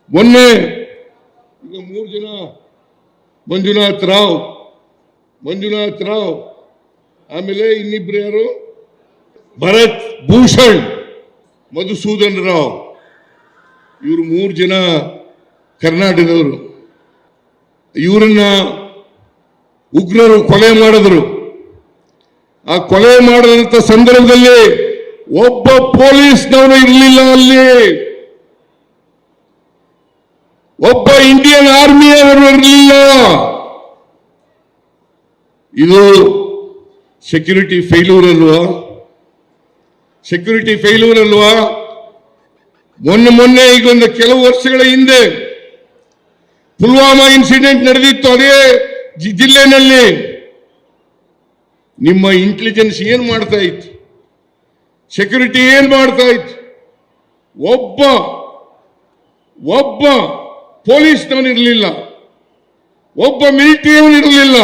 ಮೊನ್ನೆ ಈಗ 3 ಜನ ಮಂಜುನಾಥ್ ರಾವ್ ಆಮೇಲೆ ಇನ್ನಿಬ್ರು ಯಾರು ಭರತ್ ಭೂಷಣ್ ಮಧುಸೂದನ್ ರಾವ್ ಇವರು 3 ಜನ ಕರ್ನಾಟಕದವರು. ಇವರನ್ನ ಉಗ್ರರು ಕೊಲೆ ಮಾಡಿದ್ರು. ಆ ಕೊಲೆ ಮಾಡಿದಂತ ಸಂದರ್ಭದಲ್ಲಿ ಒಬ್ಬ ಪೊಲೀಸ್ನವರು ಇರಲಿಲ್ಲ, ಅಲ್ಲಿ ಒಬ್ಬ ಇಂಡಿಯನ್ ಆರ್ಮಿಯವರು ಇರಲಿಲ್ಲ. ಇದು ಸೆಕ್ಯೂರಿಟಿ ಫೇಲ್ಯೂರ್ ಅಲ್ವಾ? ಮೊನ್ನೆ ಈಗ ಒಂದು ಕೆಲವು ವರ್ಷಗಳ ಹಿಂದೆ ಪುಲ್ವಾಮಾ ಇನ್ಸಿಡೆಂಟ್ ನಡೆದಿತ್ತು. ಅದೇ ಜಿಲ್ಲೆನಲ್ಲಿ ನಿಮ್ಮ ಇಂಟೆಲಿಜೆನ್ಸ್ ಏನ್ ಮಾಡ್ತಾ ಇತ್ತು? ಸೆಕ್ಯೂರಿಟಿ ಏನ್ ಮಾಡ್ತಾ ಇತ್ತು? ಒಬ್ಬ ಪೊಲೀಸ್ನವನಿರಲಿಲ್ಲ, ಒಬ್ಬ ಮಿಲಿಟರಿಯವನಿರಲಿಲ್ಲ.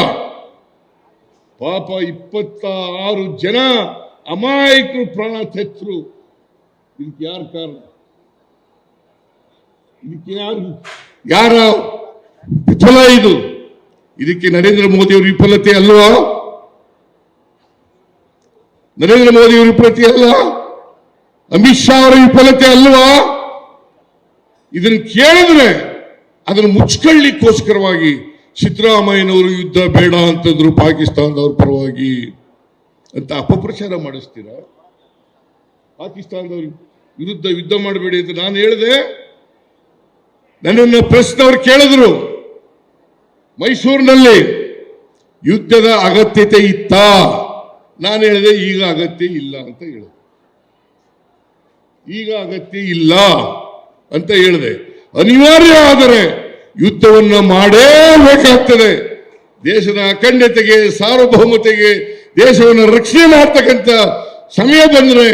ಪಾಪ 26 ಜನ ಅಮಾಯಕರು ಪ್ರಾಣ ತೆತ್ತರು. ಇದಕ್ಕೆ ಯಾರು ಕಾರಣ? ಇದಕ್ಕೆ ಯಾರ ವಿಫಲ? ಇದಕ್ಕೆ ನರೇಂದ್ರ ಮೋದಿ ಅವರ ವಿಫಲತೆ ಅಲ್ವಾ? ನರೇಂದ್ರ ಮೋದಿ ಅವರ ವಿಫಲತೆ ಅಲ್ಲ, ಅಮಿತ್ ಶಾ ಅವರ ವಿಫಲತೆ ಅಲ್ವಾ? ಇದನ್ನು ಕೇಳಿದ್ರೆ ಅದನ್ನು ಮುಚ್ಕೊಳ್ಳಿಕ್ಕೋಸ್ಕರವಾಗಿ ಸಿದ್ದರಾಮಯ್ಯನವರು ಯುದ್ಧ ಬೇಡ ಅಂತಂದ್ರು ಪಾಕಿಸ್ತಾನದವ್ರ ಪರವಾಗಿ ಅಂತ ಅಪಪ್ರಚಾರ ಮಾಡಿಸ್ತೀರಾ? ಪಾಕಿಸ್ತಾನದವ್ರ ವಿರುದ್ಧ ಯುದ್ಧ ಮಾಡಬೇಡಿ ಅಂತ ನಾನು ಹೇಳಿದೆ. ನನ್ನನ್ನು ಪ್ರೆಸ್ನವ್ರು ಕೇಳಿದ್ರು, ಮೈಸೂರಿನಲ್ಲಿ ಯುದ್ಧದ ಅಗತ್ಯತೆ ಇತ್ತಾ? ನಾನು ಹೇಳಿದೆ ಈಗ ಅಗತ್ಯ ಇಲ್ಲ ಅಂತ ಹೇಳಿದೆ. ಈಗ ಅಗತ್ಯ ಇಲ್ಲ ಅಂತ ಹೇಳಿದೆ. ಅನಿವಾರ್ಯ ಆದರೆ ಯುದ್ಧವನ್ನು ಮಾಡೇಬೇಕಾಗ್ತದೆ. ದೇಶದ ಅಖಂಡತೆಗೆ, ಸಾರ್ವಭೌಮತೆಗೆ, ದೇಶವನ್ನು ರಕ್ಷಣೆ ಮಾಡ್ತಕ್ಕಂಥ ಸಮಯ ಬಂದರೆ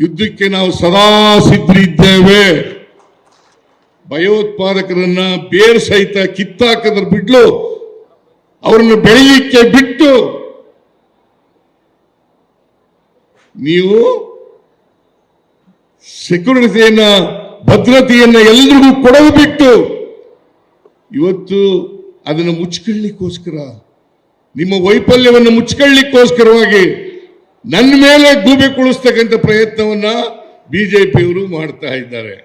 ಯುದ್ಧಕ್ಕೆ ನಾವು ಸದಾ ಸಿದ್ಧರಿದ್ದೇವೆ. ಭಯೋತ್ಪಾದಕರನ್ನ ಬೇರ್ ಸಹಿತ ಕಿತ್ತಾಕದ್ರ ಬಿಡ್ಲು ಅವರನ್ನು ಬೆಳೆಯಲಿಕ್ಕೆ ಬಿಟ್ಟು ನೀವು ಸೆಕ್ಯೂರಿಟಿಯನ್ನ, ಭದ್ರತೆಯನ್ನ ಎಲ್ರಿಗೂ ಕೊಡಲು ಬಿಟ್ಟು ಇವತ್ತು ಅದನ್ನು ಮುಚ್ಕೊಳ್ಳಿಕ್ಕೋಸ್ಕರ, ನಿಮ್ಮ ವೈಫಲ್ಯವನ್ನು ಮುಚ್ಕೊಳ್ಳಿಕ್ಕೋಸ್ಕರವಾಗಿ ನನ್ನ ಮೇಲೆ ಗೂಬೆ ಕುಳಿಸ್ತಕ್ಕಂಥ ಪ್ರಯತ್ನವನ್ನ ಬಿಜೆಪಿಯವರು ಮಾಡ್ತಾ ಇದ್ದಾರೆ.